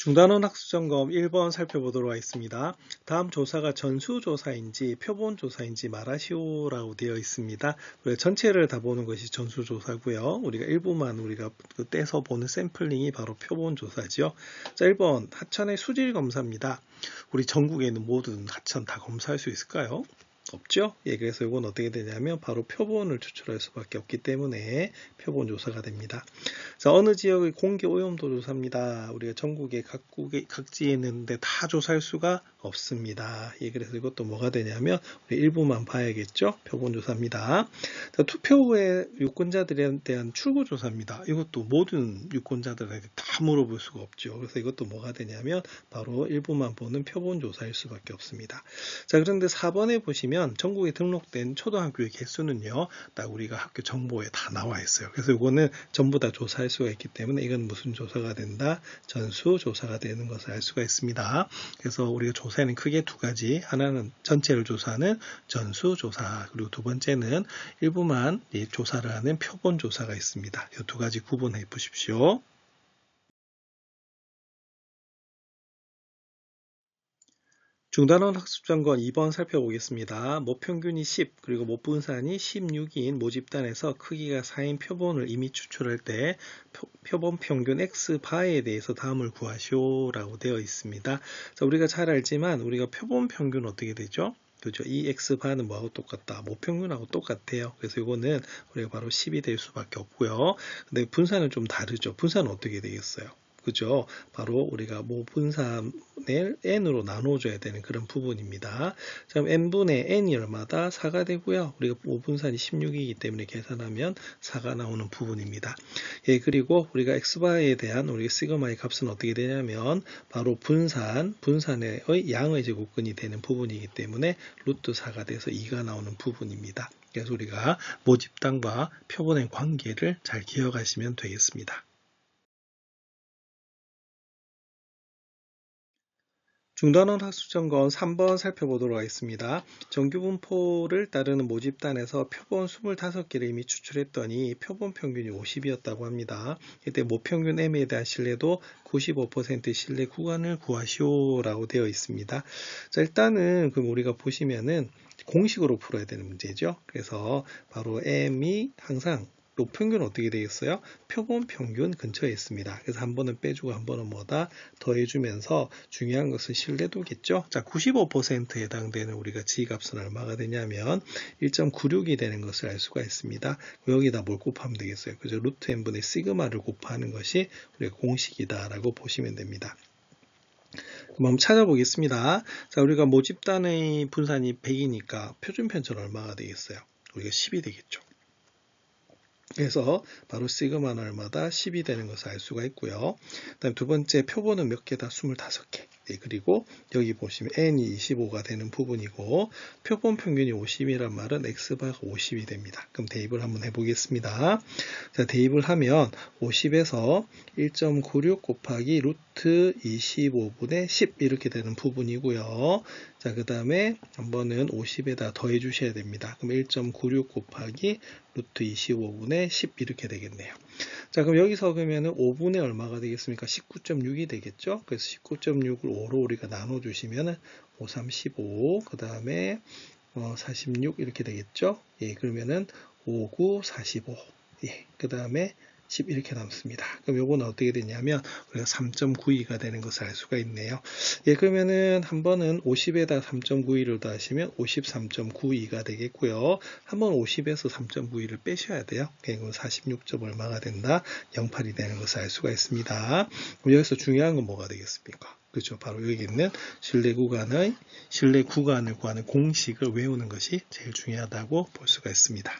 중단원 학습점검 1번 살펴보도록 하겠습니다. 다음 조사가 전수조사인지 표본조사인지 말하시오라고 되어 있습니다. 우리가 전체를 다 보는 것이 전수조사고요. 우리가 일부만 우리가 떼서 보는 샘플링이 바로 표본조사죠. 자, 1번 하천의 수질검사입니다. 우리 전국에 있는 모든 하천 다 검사할 수 있을까요? 없죠? 예, 그래서 이건 어떻게 되냐면 바로 표본을 추출할 수밖에 없기 때문에 표본 조사가 됩니다. 자, 어느 지역의 공기 오염도 조사입니다. 우리가 전국의 각지에 있는데 다 조사할 수가 없습니다. 예, 그래서 이것도 뭐가 되냐면 우리 일부만 봐야겠죠? 표본 조사입니다. 자, 투표 후에 유권자들에 대한 출구 조사입니다. 이것도 모든 유권자들에게 다 물어볼 수가 없죠. 그래서 이것도 뭐가 되냐면 바로 일부만 보는 표본 조사일 수밖에 없습니다. 자, 그런데 4번에 보시면 전국에 등록된 초등학교의 개수는요, 딱 우리가 학교 정보에 다 나와 있어요. 그래서 이거는 전부 다 조사할 수가 있기 때문에 이건 무슨 조사가 된다? 전수 조사가 되는 것을 알 수가 있습니다. 그래서 우리가 조사에는 크게 두 가지, 하나는 전체를 조사하는 전수 조사, 그리고 두 번째는 일부만 조사를 하는 표본 조사가 있습니다. 이 두 가지 구분해 보십시오. 중단원 학습점검 2번 살펴보겠습니다. 모평균이 10 그리고 모분산이 16인 모집단에서 크기가 4인 표본을 이미 추출할 때 표본 평균 X바에 대해서 다음을 구하시오라고 되어 있습니다. 자, 우리가 잘 알지만 우리가 표본 평균 어떻게 되죠? 그죠? 이 X바는 뭐하고 똑같다? 모평균하고 똑같아요. 그래서 이거는 우리가 바로 10이 될 수밖에 없고요. 근데 분산은 좀 다르죠. 분산은 어떻게 되겠어요? 그죠? 바로 우리가 모분산을 n으로 나눠줘야 되는 그런 부분입니다. 자, 그럼 n분의 n이 얼마다? 4가 되고요. 우리가 모분산이 16이기 때문에 계산하면 4가 나오는 부분입니다. 예, 그리고 우리가 x바에 대한 우리 시그마의 값은 어떻게 되냐면 바로 분산의 양의 제곱근이 되는 부분이기 때문에 루트 4가 돼서 2가 나오는 부분입니다. 그래서 우리가 모집단과 표본의 관계를 잘 기억하시면 되겠습니다. 중단원 학습점검 3번 살펴보도록 하겠습니다. 정규분포를 따르는 모집단에서 표본 25개를 이미 추출했더니 표본 평균이 50이었다고 합니다. 이때 모평균 M에 대한 신뢰도 95% 신뢰 구간을 구하시오라고 되어 있습니다. 자, 일단은 그럼 우리가 보시면은 공식으로 풀어야 되는 문제죠. 그래서 바로 M이 항상 평균은 어떻게 되겠어요? 표본 평균 근처에 있습니다. 그래서 한 번은 빼주고 한 번은 뭐다? 더해주면서 중요한 것은 신뢰도겠죠? 자, 95%에 해당되는 우리가 G값은 얼마가 되냐면 1.96이 되는 것을 알 수가 있습니다. 여기다 뭘 곱하면 되겠어요? 그죠? 루트 n분의 시그마를 곱하는 것이 우리가 공식이다라고 보시면 됩니다. 그럼 한번 찾아보겠습니다. 자, 우리가 모집단의 분산이 100이니까 표준 편차는 얼마가 되겠어요? 우리가 10이 되겠죠. 그래서 바로 시그마는 얼마다? 10이 되는 것을 알 수가 있고요. 그다음 두 번째 표본은 몇 개다? 25개. 네, 그리고 여기 보시면 n이 25가 되는 부분이고 표본 평균이 50이란 말은 x바가 50이 됩니다. 그럼 대입을 한번 해보겠습니다. 자, 대입을 하면 50에서 1.96 곱하기 루트 25분의 10 이렇게 되는 부분이고요. 자, 그 다음에 한 번은 50에다 더해 주셔야 됩니다. 그럼 1.96 곱하기 루트 25분의 10 이렇게 되겠네요. 자, 그럼 여기서 그러면은 5분의 얼마가 되겠습니까? 19.6이 되겠죠? 그래서 19.6을 5로 우리가 나눠주시면은 5, 3, 15, 그 다음에 46 이렇게 되겠죠? 예, 그러면은 5, 9, 45. 예, 그 다음에 10 이렇게 남습니다. 그럼 요거는 어떻게 되냐면 우리가 3.92가 되는 것을 알 수가 있네요. 예, 그러면은 한 번은 50에다 3.92를 더하시면 53.92가 되겠고요. 한 번 50에서 3.92를 빼셔야 돼요. 그럼 46점 얼마가 된다? 08이 되는 것을 알 수가 있습니다. 그럼 여기서 중요한 건 뭐가 되겠습니까? 그렇죠. 바로 여기 있는 신뢰 구간을 구하는 공식을 외우는 것이 제일 중요하다고 볼 수가 있습니다.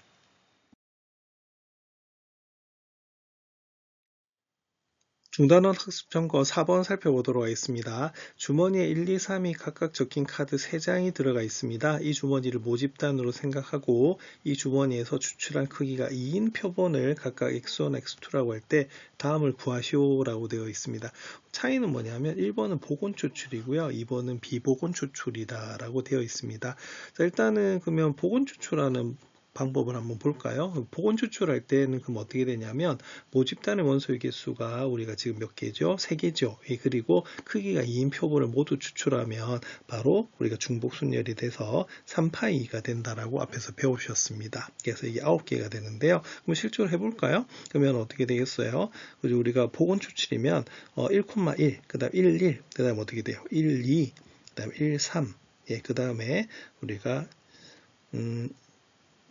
중단원 학습점검 4번 살펴보도록 하겠습니다. 주머니에 1, 2, 3이 각각 적힌 카드 3장이 들어가 있습니다. 이 주머니를 모집단으로 생각하고 이 주머니에서 추출한 크기가 2인 표본을 각각 x1, x2라고 할 때 다음을 구하시오라고 되어 있습니다. 차이는 뭐냐면 1번은 복원 추출이고요. 2번은 비복원 추출이다 라고 되어 있습니다. 자, 일단은 그러면 복원 추출하는 방법을 한번 볼까요? 복원 추출할 때는 그럼 어떻게 되냐면 모집단의 원소의 개수가 우리가 지금 몇 개죠? 3개죠. 그리고 크기가 2인 표본을 모두 추출하면 바로 우리가 중복 순열이 돼서 3파이가 된다라고 앞에서 배우셨습니다. 그래서 이게 9개가 되는데요. 그럼 실제로 해볼까요? 그러면 어떻게 되겠어요? 우리가 복원 추출이면 1,1, 그 다음 1, 1, 그 다음 어떻게 돼요? 1, 2, 그 다음 1, 3, 그 다음에 우리가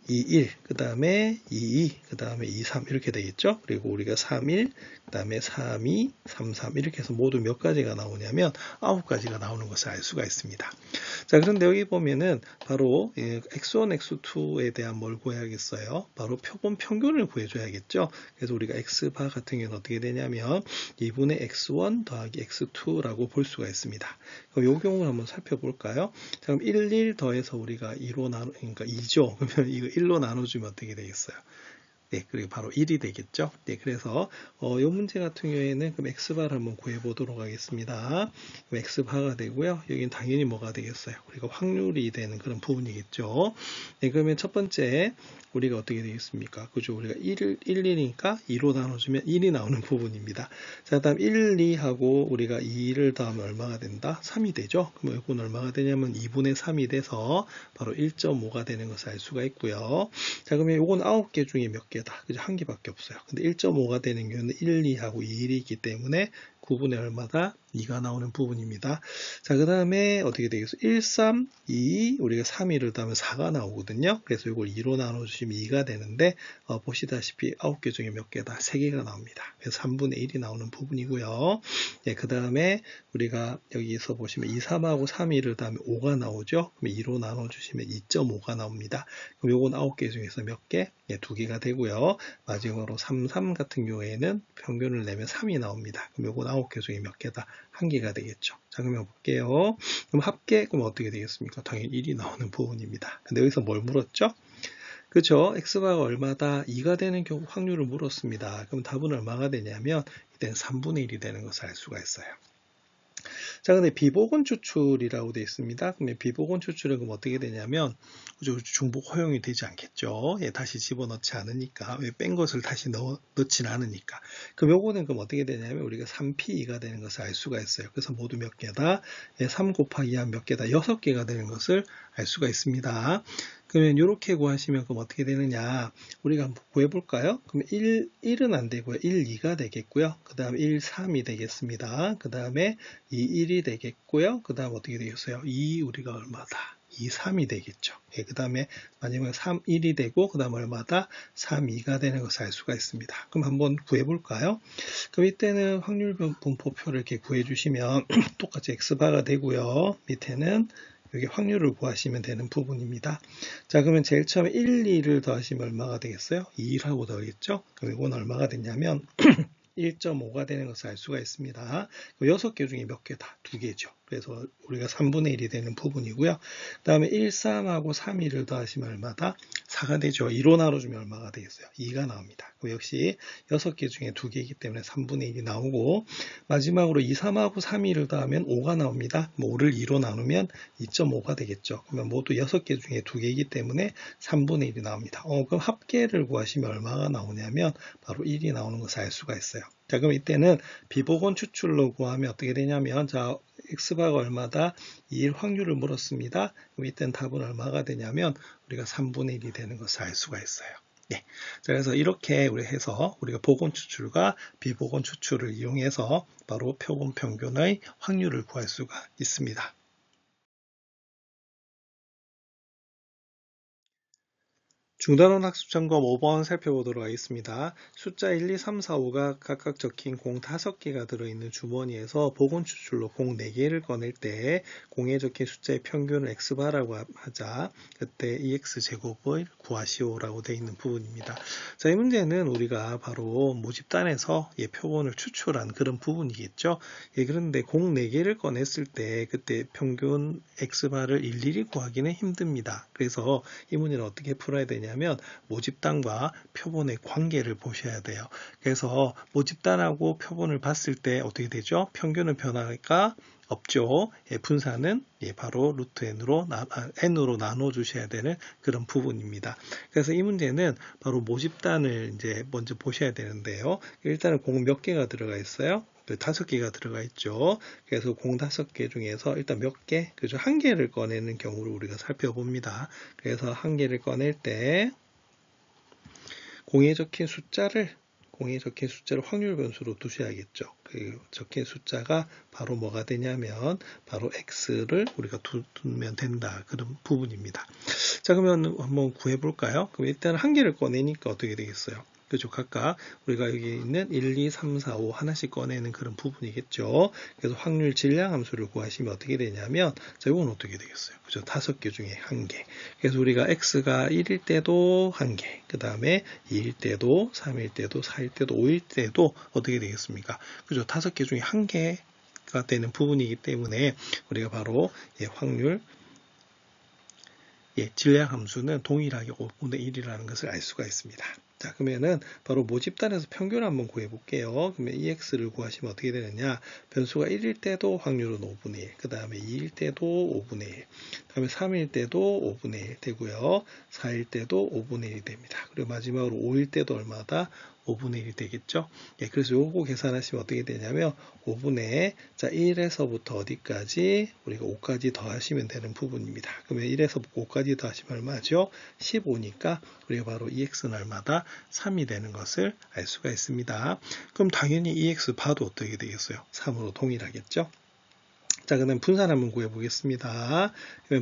21, 그 다음에 22, 그 다음에 23 이렇게 되겠죠. 그리고 우리가 31, 그 다음에 32, 33 이렇게 해서 모두 몇 가지가 나오냐면 9가지가 나오는 것을 알 수가 있습니다. 자, 그런데 여기 보면은 바로 x1, x2에 대한 뭘 구해야겠어요? 바로 표본 평균을 구해줘야겠죠. 그래서 우리가 x바 같은 경우는 어떻게 되냐면 2분의 x1 더하기 x2라고 볼 수가 있습니다. 그럼 이 경우를 한번 살펴볼까요? 자, 그럼 1, 1 더해서 우리가 2로 그러니까 2죠. 그러면 이거 1로 나눠주면 어떻게 되겠어요? 네, 그리고 바로 1이 되겠죠. 네, 그래서 이 문제 같은 경우에는 그럼 x바를 한번 구해 보도록 하겠습니다. 그럼 x바가 되고요. 여기는 당연히 뭐가 되겠어요? 우리가 확률이 되는 그런 부분이겠죠. 네, 그러면 첫 번째 우리가 어떻게 되겠습니까? 그죠? 우리가 1, 1이니까 2로 나눠주면 1이 나오는 부분입니다. 자, 다음 1, 2하고 우리가 2를 더하면 얼마가 된다? 3이 되죠? 그럼 이건 얼마가 되냐면 2분의 3이 돼서 바로 1.5가 되는 것을 알 수가 있고요. 자, 그러면 이건 9개 중에 몇 개다? 그죠? 한 개밖에 없어요. 근데 1.5가 되는 경우는 1, 2하고 2, 1이기 때문에 9분의 얼마다? 2가 나오는 부분입니다. 자, 그 다음에 어떻게 되겠어요? 1, 3, 2, 우리가 3, 2를 더하면 4가 나오거든요. 그래서 이걸 2로 나눠주시면 2가 되는데 보시다시피 9개 중에 몇 개다? 3개가 나옵니다. 그래서 3분의 1이 나오는 부분이고요. 네, 그 다음에 우리가 여기서 보시면 2, 3하고 3, 2를 더하면 5가 나오죠. 그럼 2로 나눠주시면 2.5가 나옵니다. 그럼 요건 9개 중에서 몇 개? 네, 2개가 되고요. 마지막으로 3, 3 같은 경우에는 평균을 내면 3이 나옵니다. 그럼 요건 9개 중에 몇 개다? 1개가 되겠죠. 자, 그러면 볼게요. 그럼 합계, 그럼 어떻게 되겠습니까? 당연히 1이 나오는 부분입니다. 근데 여기서 뭘 물었죠? 그렇죠. x바가 얼마다? 2가 되는 경우 확률을 물었습니다. 그럼 답은 얼마가 되냐면 이때는 3분의 1이 되는 것을 알 수가 있어요. 자, 근데 비복원 추출이라고 되어 있습니다. 그러면 비복원 추출은 그럼 어떻게 되냐면 중복 허용이 되지 않겠죠. 다시 집어넣지 않으니까. 왜 뺀 것을 다시 넣지는 않으니까. 그럼 요거는 그럼 어떻게 되냐면 우리가 3p2가 되는 것을 알 수가 있어요. 그래서 모두 몇 개다? 3 곱하기 몇 개다? 6개가 되는 것을 알 수가 있습니다. 그러면 이렇게 구하시면 그럼 어떻게 되느냐? 우리가 한번 구해볼까요? 그러면 1은 안 되고요. 1, 2가 되겠고요. 그 다음에 1, 3이 되겠습니다. 그 다음에 2, 1이 되겠고요. 그 다음 어떻게 되겠어요? 2 우리가 얼마다? 2, 3이 되겠죠. 그 다음에 마지막에 3, 1이 되고 그 다음 얼마다? 3, 2가 되는 것을 알 수가 있습니다. 그럼 한번 구해볼까요? 그럼 이때는 확률 분포표를 이렇게 구해주시면 똑같이 x바가 되고요. 밑에는 여기 확률을 구하시면 되는 부분입니다. 자, 그러면 제일 처음에 1, 2를 더하시면 얼마가 되겠어요? 2라고 더하겠죠? 그럼 이건 얼마가 되냐면 1.5가 되는 것을 알 수가 있습니다. 6개 중에 몇 개다? 2개죠. 그래서 우리가 3분의 1이 되는 부분이고요. 그 다음에 1, 3하고 3, 2를 더하시면 얼마다? 4가 되죠. 2로 나눠주면 얼마가 되겠어요? 2가 나옵니다. 역시 6개 중에 2개이기 때문에 3분의 1이 나오고 마지막으로 2, 3하고 3, 2를 더하면 5가 나옵니다. 5를 2로 나누면 2.5가 되겠죠. 그러면 모두 6개 중에 2개이기 때문에 3분의 1이 나옵니다. 그럼 합계를 구하시면 얼마가 나오냐면 바로 1이 나오는 것을 알 수가 있어요. 자, 그럼 이때는 비복원 추출로 구하면 어떻게 되냐면 자, x바가 얼마다? 2일 확률을 물었습니다. 그럼 이때는 답은 얼마가 되냐면 우리가 3분의 1이 되는 것을 알 수가 있어요. 네. 자, 그래서 이렇게 해서 우리가 복원 추출과 비복원 추출을 이용해서 바로 표본 평균의 확률을 구할 수가 있습니다. 중단원 학습 점검 5번 살펴보도록 하겠습니다. 숫자 1, 2, 3, 4, 5가 각각 적힌 공 5개가 들어있는 주머니에서 복원 추출로 공 4개를 꺼낼 때 공에 적힌 숫자의 평균을 x바라고 하자. 그때 ex제곱을 구하시오라고 되어 있는 부분입니다. 자, 이 문제는 우리가 바로 모집단에서 표본을 추출한 그런 부분이겠죠. 그런데 공 4개를 꺼냈을 때 그때 평균 x바를 일일이 구하기는 힘듭니다. 그래서 이 문제는 어떻게 풀어야 되냐 면 모집단과 표본의 관계를 보셔야 돼요. 그래서 모집단하고 표본을 봤을 때 어떻게 되죠? 평균은 변화가 없죠. 예, 분산은 예, 바로 루트 n으로 나눠 주셔야 되는 그런 부분입니다. 그래서 이 문제는 바로 모집단을 이제 먼저 보셔야 되는데요. 일단은 공 몇 개가 들어가 있어요? 5개가 들어가 있죠. 그래서 공 5개 중에서 일단 몇 개, 그죠? 한 개를 꺼내는 경우를 우리가 살펴봅니다. 그래서 한 개를 꺼낼 때 공에 적힌 숫자를 확률 변수로 두셔야겠죠. 그 적힌 숫자가 바로 뭐가 되냐면 바로 x를 우리가 두면 된다. 그런 부분입니다. 자, 그러면 한번 구해 볼까요? 그럼 일단 한 개를 꺼내니까 어떻게 되겠어요? 그죠? 각각 우리가 여기 있는 1, 2, 3, 4, 5 하나씩 꺼내는 그런 부분이겠죠. 그래서 확률 질량 함수를 구하시면 어떻게 되냐면, 자, 이건 어떻게 되겠어요? 그죠? 5개 중에 한 개. 그래서 우리가 x가 1일 때도 한 개, 그 다음에 2일 때도, 3일 때도, 4일 때도, 5일 때도 어떻게 되겠습니까? 그죠? 5개 중에 한 개가 되는 부분이기 때문에 우리가 바로 확률 질량 함수는 동일하게 5분의 1이라는 것을 알 수가 있습니다. 자, 그러면은 바로 모집단에서 평균 한번 구해 볼게요. 그러면 EX를 구하시면 어떻게 되느냐? 변수가 1일 때도 확률은 5분의 1, 그 다음에 2일 때도 5분의 1, 그 다음에 3일 때도 5분의 1 되고요. 4일 때도 5분의 1이 됩니다. 그리고 마지막으로 5일 때도 얼마다? 5분의 1이 되겠죠. 예, 그래서 요거 계산하시면 어떻게 되냐면 5분의 자 1에서부터 어디까지 우리가 5까지 더하시면 되는 부분입니다. 그러면 1에서 5까지 더하시면 얼마죠? 15니까 우리가 바로 EX는 얼마다? 3이 되는 것을 알 수가 있습니다. 그럼 당연히 EX 봐도 어떻게 되겠어요? 3으로 동일하겠죠. 자, 그다음 분산 한번 구해 보겠습니다.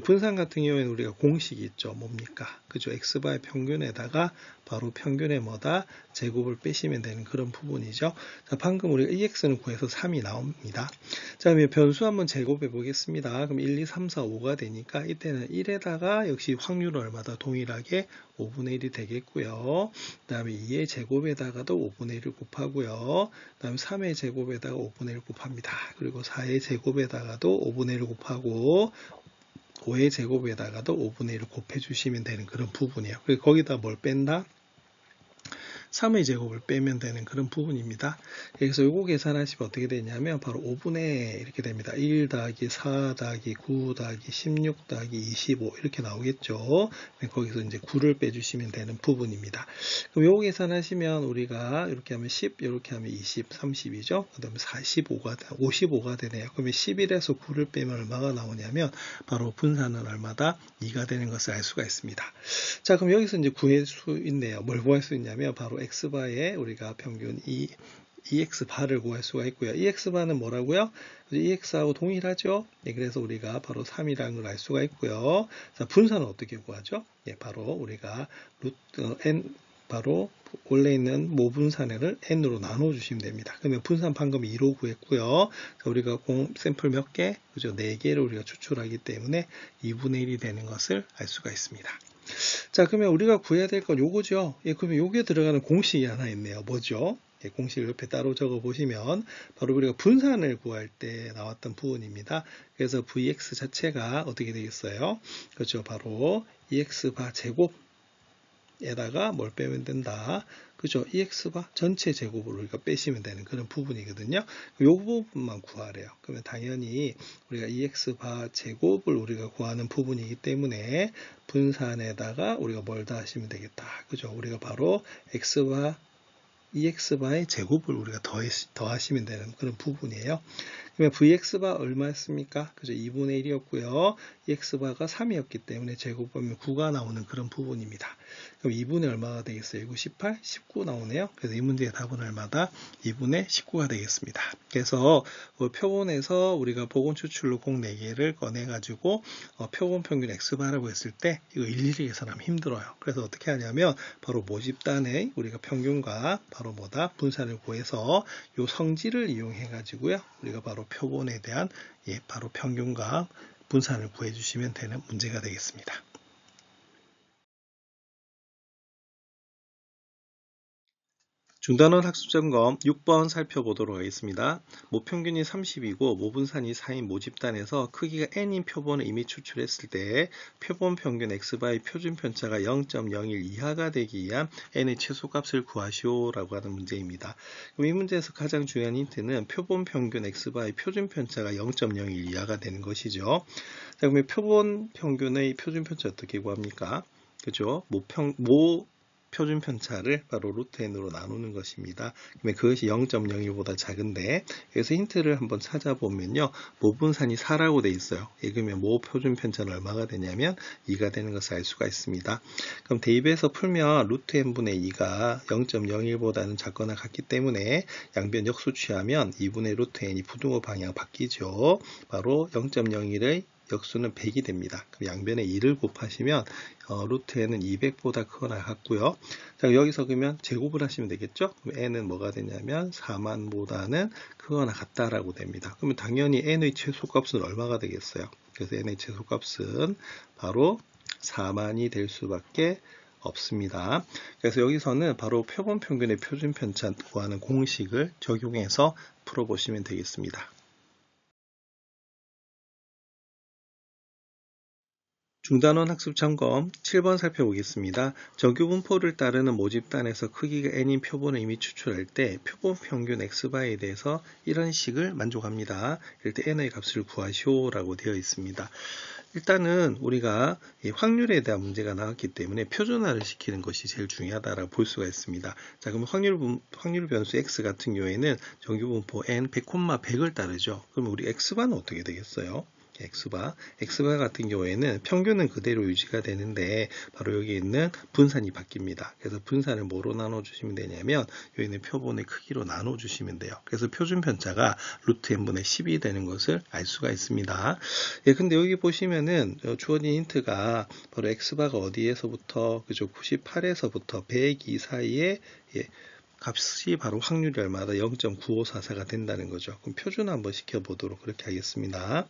분산 같은 경우에는 우리가 공식이 있죠. 뭡니까? 그죠? x바의 평균에다가 바로 평균의 뭐다? 제곱을 빼시면 되는 그런 부분이죠. 자, 방금 우리가 ex는 구해서 3이 나옵니다. 자, 그러면 변수 한번 제곱해 보겠습니다. 그럼 1, 2, 3, 4, 5가 되니까 이때는 1에다가 역시 확률은 얼마다? 동일하게 5분의 1이 되겠고요. 그 다음에 2의 제곱에다가도 5분의 1을 곱하고요. 그 다음에 3의 제곱에다가 5분의 1을 곱합니다. 그리고 4의 제곱에다가도 5분의 1을 곱하고 5의 제곱에다가도 5분의 1을 곱해 주시면 되는 그런 부분이에요. 그리고 거기다 뭘 뺀다? 3의 제곱을 빼면 되는 그런 부분입니다. 그래서 요거 계산하시면 어떻게 되냐면 바로 5분의 이렇게 됩니다. 1 더하기 4 더하기 9 더하기 16 더하기 25 이렇게 나오겠죠. 거기서 이제 9를 빼주시면 되는 부분입니다. 그럼 요거 계산하시면 우리가 이렇게 하면 10, 이렇게 하면 20, 30이죠. 그 다음에 55가 되네요. 그러면 11에서 9를 빼면 얼마가 나오냐면 바로 분산은 얼마다? 2가 되는 것을 알 수가 있습니다. 자, 그럼 여기서 이제 구할 수 있네요. 뭘 구할 수 있냐면 바로 x바의 우리가 평균 EX바를 구할 수가 있고요. EX바는 뭐라고요? EX하고 동일하죠? 네, 그래서 우리가 바로 3이라는 걸 알 수가 있고요. 자, 분산은 어떻게 구하죠? 네, 바로 우리가 n 바로 원래 있는 모분산을 n으로 나눠주시면 됩니다. 그러면 분산 방금 2로 구했고요. 자, 우리가 샘플 몇 개? 그죠? 4개를 우리가 추출하기 때문에 2분의 1이 되는 것을 알 수가 있습니다. 자, 그러면 우리가 구해야 될 건 요거죠. 예, 그러면 요게 들어가는 공식이 하나 있네요. 뭐죠? 예, 공식을 옆에 따로 적어 보시면 바로 우리가 분산을 구할 때 나왔던 부분입니다. 그래서 Vx 자체가 어떻게 되겠어요? 그렇죠. 바로 EX바 제곱에다가 뭘 빼면 된다. 그죠? EX바 전체 제곱을 우리가 빼시면 되는 그런 부분이거든요. 요 부분만 구하래요. 그러면 당연히 우리가 EX바 제곱을 우리가 구하는 부분이기 때문에 분산에다가 우리가 뭘 더하시면 되겠다. 그죠? 우리가 바로 X바 EX바의 제곱을 우리가 더하시면 되는 그런 부분이에요. 그러면 VX바 얼마였습니까? 그죠? 2분의 1이었고요. EX바가 3이었기 때문에 제곱하면 9가 나오는 그런 부분입니다. 그럼 2분의 얼마가 되겠어요? 9, 18, 19 나오네요. 그래서 이 문제의 답은 얼마다? 2분의 19가 되겠습니다. 그래서 표본에서 우리가 보건 추출로 공 4개를 꺼내가지고 표본 평균 X바라고 했을 때 이거 일일이 계산하면 힘들어요. 그래서 어떻게 하냐면 바로 모집단의 우리가 평균과 바로 뭐다? 분산을 구해서 요 성질을 이용해 가지고요. 우리가 바로 표본에 대한 바로 평균과 분산을 구해 주시면 되는 문제가 되겠습니다. 중단원 학습점검 6번 살펴보도록 하겠습니다. 모평균이 30이고 모분산이 4인 모집단에서 크기가 n인 표본을 이미 추출했을 때 표본 평균 x바의 표준 편차가 0.01 이하가 되기 위한 n의 최소값을 구하시오 라고 하는 문제입니다. 그럼 이 문제에서 가장 중요한 힌트는 표본 평균 x바의 표준 편차가 0.01 이하가 되는 것이죠. 자, 그러면 표본 평균의 표준 편차 어떻게 구합니까? 그죠? 표준 편차를 바로 루트 n으로 나누는 것입니다. 그러면 그것이 0.01보다 작은데, 그래서 힌트를 한번 찾아보면요, 모분산이 4라고 돼 있어요. 그러면 모 표준 편차는 얼마가 되냐면 2가 되는 것을 알 수가 있습니다. 그럼 대입해서 풀면 루트 n분의 2가 0.01보다는 작거나 같기 때문에 양변 역수 취하면 2분의 루트 n이 부등호 방향 바뀌죠. 바로 0.01의 역수는 100이 됩니다. 그럼 양변에 2를 곱하시면 루트 n은 200보다 크거나 같고요. 자, 여기서 그러면 제곱을 하시면 되겠죠? 그럼 n은 뭐가 되냐면 4만보다는 크거나 같다라고 됩니다. 그러면 당연히 n의 최소값은 얼마가 되겠어요? 그래서 n의 최소값은 바로 4만이 될 수밖에 없습니다. 그래서 여기서는 바로 표본 평균의 표준 편차 구하는 공식을 적용해서 풀어보시면 되겠습니다. 중단원 학습 점검 7번 살펴보겠습니다. 정규 분포를 따르는 모집단에서 크기가 n인 표본을 이미 추출할 때 표본 평균 x바에 대해서 이런 식을 만족합니다. 이럴 때 n의 값을 구하시오 라고 되어 있습니다. 일단은 우리가 확률에 대한 문제가 나왔기 때문에 표준화를 시키는 것이 제일 중요하다고 볼 수가 있습니다. 자, 그럼 확률 변수 x 같은 경우에는 정규 분포 n 100,100을 따르죠. 그럼 우리 x바는 어떻게 되겠어요? x바 같은 경우에는 평균은 그대로 유지가 되는데 바로 여기 있는 분산이 바뀝니다. 그래서 분산을 뭐로 나눠주시면 되냐면 여기 있는 표본의 크기로 나눠주시면 돼요. 그래서 표준 편차가 루트 n분의 10이 되는 것을 알 수가 있습니다. 근데 여기 보시면은 주어진 힌트가 바로 x바가 어디에서부터 그죠? 98에서부터 102 사이에 값이 바로 확률이 얼마다 0.9544가 된다는 거죠. 그럼 표준 한번 시켜보도록 그렇게 하겠습니다.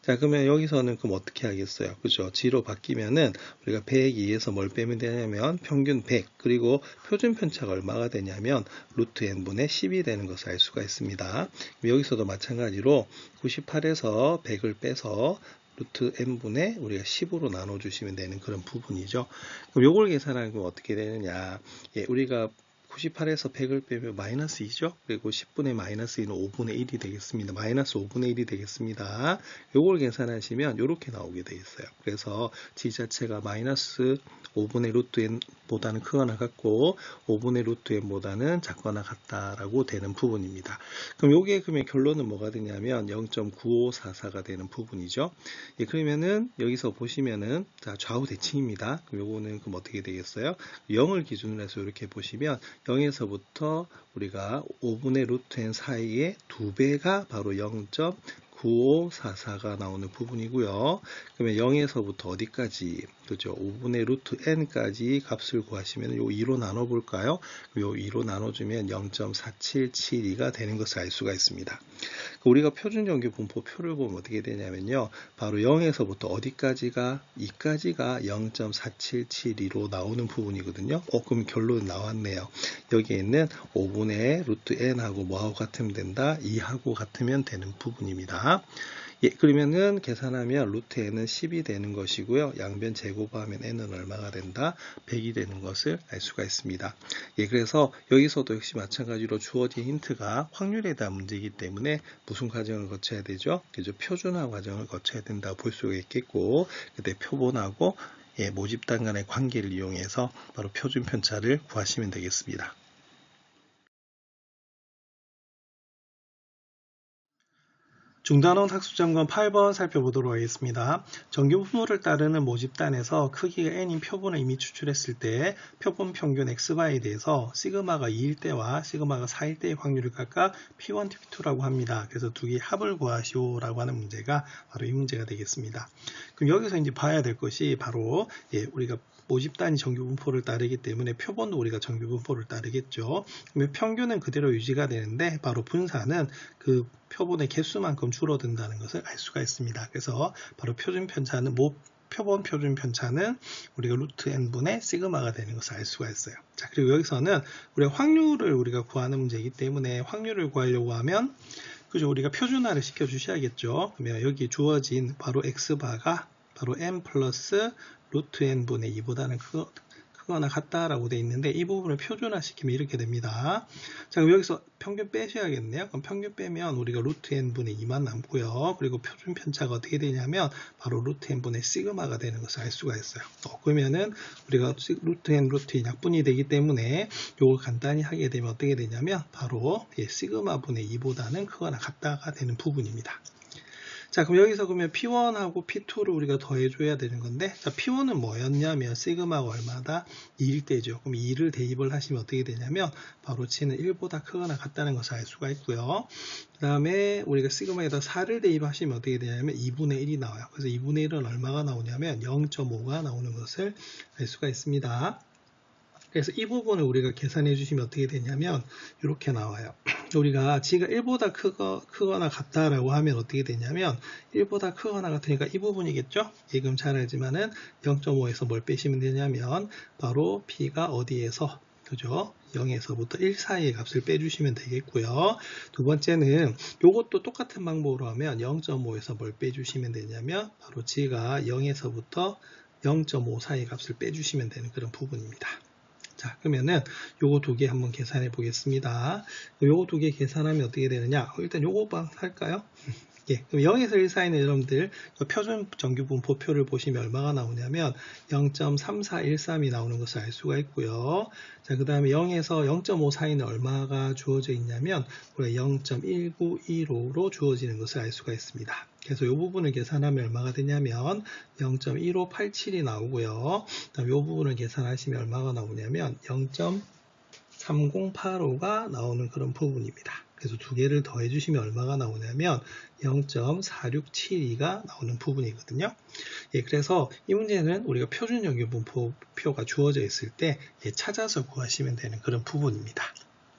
자, 그러면 여기서는 그럼 어떻게 하겠어요? 그죠? G로 바뀌면은 우리가 102에서 뭘 빼면 되냐면 평균 100 그리고 표준 편차가 얼마가 되냐면 루트 n분의 10이 되는 것을 알 수가 있습니다. 여기서도 마찬가지로 98에서 100을 빼서 루트 n분의 우리가 10으로 나눠주시면 되는 그런 부분이죠. 그럼 요걸 계산하면 어떻게 되느냐? 우리가 98에서 100을 빼면 마이너스 2죠. 그리고 10분의 마이너스 2는 5분의 1이 되겠습니다. 마이너스 5분의 1이 되겠습니다. 요걸 계산하시면 이렇게 나오게 되겠어요. 그래서 g 자체가 마이너스 5분의 루트 n보다는 크거나 같고 5분의 루트 n보다는 작거나 같다라고 되는 부분입니다. 그럼 요게 그러면 결론은 뭐가 되냐면 0.9544가 되는 부분이죠. 그러면은 여기서 보시면은 자, 좌우 대칭입니다. 그럼 요거는 그럼 어떻게 되겠어요? 0을 기준으로 해서 이렇게 보시면 0에서부터 우리가 5분의 루트 n 사이에 2배가 바로 0.9544가 나오는 부분이고요. 그러면 0에서부터 어디까지? 그죠? 5분의 루트 n까지 값을 구하시면 요 2로 나눠볼까요? 요 2로 나눠주면 0.4772가 되는 것을 알 수가 있습니다. 우리가 표준 정규 분포표를 보면 어떻게 되냐면요. 바로 0에서부터 어디까지가? 2까지가 0.4772로 나오는 부분이거든요. 그럼 결론 나왔네요. 여기에 있는 5분의 루트 n하고 뭐하고 같으면 된다? 2하고 같으면 되는 부분입니다. 그러면은 계산하면 루트 n은 10이 되는 것이고요. 양변 제곱하면 n은 얼마가 된다? 100이 되는 것을 알 수가 있습니다. 그래서 여기서도 역시 마찬가지로 주어진 힌트가 확률에 대한 문제이기 때문에 무슨 과정을 거쳐야 되죠? 그죠? 표준화 과정을 거쳐야 된다고 볼 수가 있겠고, 그때 표본하고 모집단 간의 관계를 이용해서 바로 표준 편차를 구하시면 되겠습니다. 중단원 학습점검 8번 살펴보도록 하겠습니다. 정규 분포를 따르는 모집단에서 크기가 n인 표본을 이미 추출했을 때 표본 평균 x바에 대해서 시그마가 2일 때와 시그마가 4일 때의 확률을 각각 P1, P2라고 합니다. 그래서 두 개의 합을 구하시오 라고 하는 문제가 바로 이 문제가 되겠습니다. 그럼 여기서 이제 봐야 될 것이 바로 우리가 모집단이 정규 분포를 따르기 때문에 표본도 우리가 정규 분포를 따르겠죠. 그러면 평균은 그대로 유지가 되는데 바로 분산은 그 표본의 개수만큼 줄어든다는 것을 알 수가 있습니다. 그래서 바로 표준 편차는 표본 표준 편차는 우리가 루트 n분의 시그마가 되는 것을 알 수가 있어요. 자, 그리고 여기서는 우리가 확률을 우리가 구하는 문제이기 때문에 확률을 구하려고 하면 그죠? 우리가 표준화를 시켜 주셔야겠죠. 그러면 여기 주어진 바로 x바가 바로 n 플러스 루트 n분의 2보다는 크거나 같다라고 되어 있는데 이 부분을 표준화 시키면 이렇게 됩니다. 자, 그럼 여기서 평균 빼셔야겠네요. 그럼 평균 빼면 우리가 루트 n분의 2만 남고요. 그리고 표준 편차가 어떻게 되냐면 바로 루트 n분의 시그마가 되는 것을 알 수가 있어요. 그러면은 우리가 루트 n, 루트 2 약분이 되기 때문에 이걸 간단히 하게 되면 어떻게 되냐면 바로 시그마분의 2보다는 크거나 같다가 되는 부분입니다. 자, 그럼 여기서 그러면 P1하고 P2를 우리가 더해줘야 되는 건데, 자, P1은 뭐였냐면, 시그마가 얼마다? 2일 때죠. 그럼 2를 대입을 하시면 어떻게 되냐면, 바로 G는 1보다 크거나 같다는 것을 알 수가 있고요. 그 다음에 우리가 시그마에다 4를 대입하시면 어떻게 되냐면, 2분의 1이 나와요. 그래서 2분의 1은 얼마가 나오냐면, 0.5가 나오는 것을 알 수가 있습니다. 그래서 이 부분을 우리가 계산해 주시면 어떻게 되냐면 이렇게 나와요. 우리가 G가 1보다 크거나 같다라고 하면 어떻게 되냐면 1보다 크거나 같으니까 이 부분이겠죠? 지금 잘 알지만은 0.5에서 뭘 빼시면 되냐면 바로 P가 어디에서 그죠? 0에서부터 1 사이의 값을 빼주시면 되겠고요. 두 번째는 이것도 똑같은 방법으로 하면 0.5에서 뭘 빼주시면 되냐면 바로 G가 0에서부터 0.5 사이의 값을 빼주시면 되는 그런 부분입니다. 자, 그러면은 요거 두 개 한번 계산해 보겠습니다. 요거 두 개 계산하면 어떻게 되느냐? 일단 요거만 할까요? 예, 그럼 0에서 1 사이는 여러분들 표준 정규분포표를 보시면 얼마가 나오냐면 0.3413이 나오는 것을 알 수가 있고요. 자, 그 다음에 0에서 0.5 사이는 얼마가 주어져 있냐면 0.1915로 주어지는 것을 알 수가 있습니다. 그래서 이 부분을 계산하면 얼마가 되냐면 0.1587이 나오고요. 그다음 이 부분을 계산하시면 얼마가 나오냐면 0.3085가 나오는 그런 부분입니다. 그래서 두 개를 더해 주시면 얼마가 나오냐면 0.4672가 나오는 부분이거든요. 예, 그래서 이 문제는 우리가 표준 정규분포표가 주어져 있을 때 찾아서 구하시면 되는 그런 부분입니다.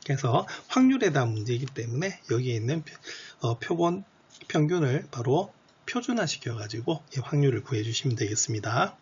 그래서 확률에 대한 문제이기 때문에 여기에 있는 표본 평균을 바로 표준화 시켜가지고 확률을 구해주시면 되겠습니다.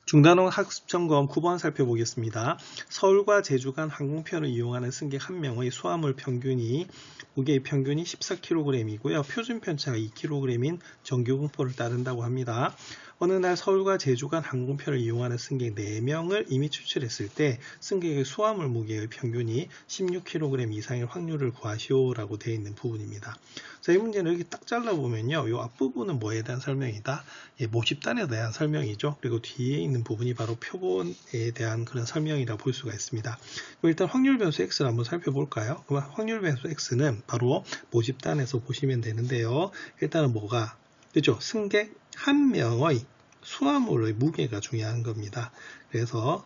중단원 학습점검 9번 살펴보겠습니다. 서울과 제주 간 항공편을 이용하는 승객 1명의 수화물 평균이 무게의 평균이 14kg이고요. 표준 편차가 2kg인 정규분포를 따른다고 합니다. 어느 날 서울과 제주 간 항공편을 이용하는 승객 4명을 이미 추출했을 때 승객의 수화물 무게의 평균이 16kg 이상일 확률을 구하시오라고 되어 있는 부분입니다. 자, 이 문제는 여기 딱 잘라보면요. 이 앞부분은 뭐에 대한 설명이다? 모집단에 대한 설명이죠. 그리고 뒤에 있는 부분이 바로 표본에 대한 그런 설명이라 볼 수가 있습니다. 일단 확률 변수 X를 한번 살펴볼까요? 그럼 확률 변수 X는 바로 모집단에서 보시면 되는데요. 일단은 뭐가? 그죠? 승객 1명의 수화물의 무게가 중요한 겁니다. 그래서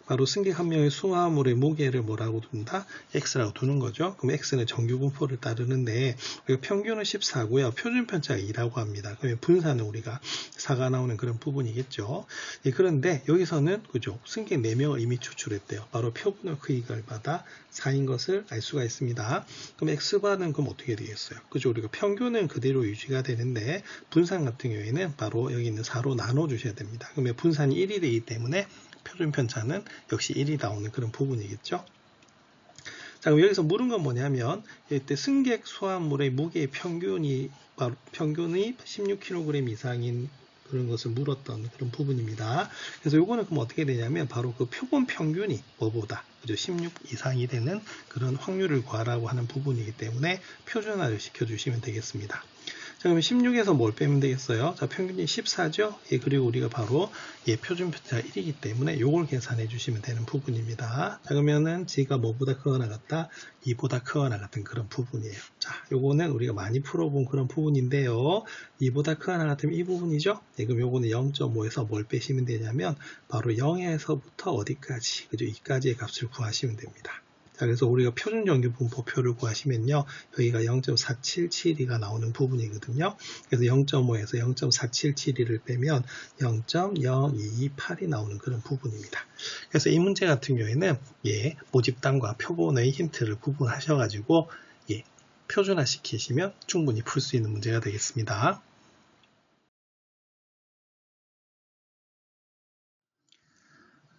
바로 승객 1명의 수화물의 무게를 뭐라고 둔다? X라고 두는 거죠. 그럼 X는 정규분포를 따르는데 우리가 평균은 14고요. 표준 편차가 2라고 합니다. 그러면 분산은 우리가 4가 나오는 그런 부분이겠죠. 예, 그런데 여기서는 그죠? 승객 4명을 이미 추출했대요. 바로 표본의 크기가 받아 4인 것을 알 수가 있습니다. 그럼 X바는 그럼 어떻게 되겠어요? 그죠? 우리가 평균은 그대로 유지가 되는데 분산 같은 경우에는 바로 여기 있는 4로 나눠 주셔야 됩니다. 그러면 분산이 1이 되기 때문에 표준 편차는 역시 1이 나오는 그런 부분이겠죠. 자, 그럼 여기서 물은 건 뭐냐면 이때 승객 수화물의 무게의 평균이 16kg 이상인 그런 것을 물었던 그런 부분입니다. 그래서 요거는 그럼 어떻게 되냐면 바로 그 표본 평균이 뭐보다 그죠? 16 이상이 되는 그런 확률을 구하라고 하는 부분이기 때문에 표준화를 시켜주시면 되겠습니다. 자, 그러면 16에서 뭘 빼면 되겠어요? 자, 평균이 14죠? 예, 그리고 우리가 바로 표준 편차가 1이기 때문에 이걸 계산해 주시면 되는 부분입니다. 자, 그러면은 G가 뭐보다 크거나 같다? 2보다 크거나 같은 그런 부분이에요. 자, 요거는 우리가 많이 풀어본 그런 부분인데요. 2보다 크거나 같으면 이 부분이죠? 예, 그럼 요거는 0.5에서 뭘 빼시면 되냐면 바로 0에서부터 어디까지, 그죠? 2까지의 값을 구하시면 됩니다. 자, 그래서 우리가 표준 정규분포표를 구하시면요. 여기가 0.4772가 나오는 부분이거든요. 그래서 0.5에서 0.4772를 빼면 0.0228이 나오는 그런 부분입니다. 그래서 이 문제 같은 경우에는 모집단과 표본의 힌트를 구분하셔가지고 표준화시키시면 충분히 풀 수 있는 문제가 되겠습니다.